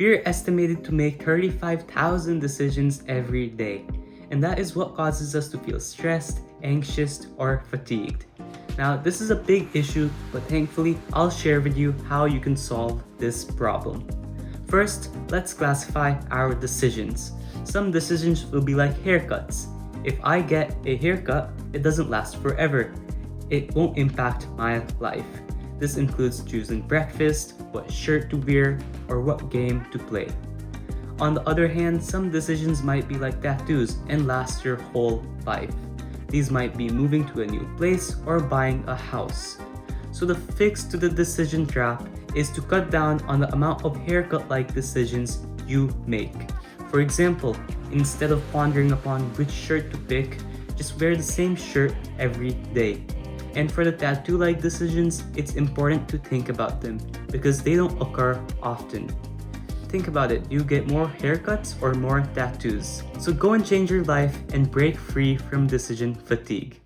We are estimated to make 35,000 decisions every day, and that is what causes us to feel stressed, anxious, or fatigued. Now, this is a big issue, but thankfully, I'll share with you how you can solve this problem. First, let's classify our decisions. Some decisions will be like haircuts. If I get a haircut, it doesn't last forever. It won't impact my life. This includes choosing breakfast, what shirt to wear, or what game to play. On the other hand, some decisions might be like tattoos and last your whole life. These might be moving to a new place or buying a house. So the fix to the decision trap is to cut down on the amount of haircut-like decisions you make. For example, instead of pondering upon which shirt to pick, just wear the same shirt every day. And for the tattoo-like decisions, it's important to think about them because they don't occur often. Think about it, you get more haircuts or more tattoos. So go and change your life and break free from decision fatigue.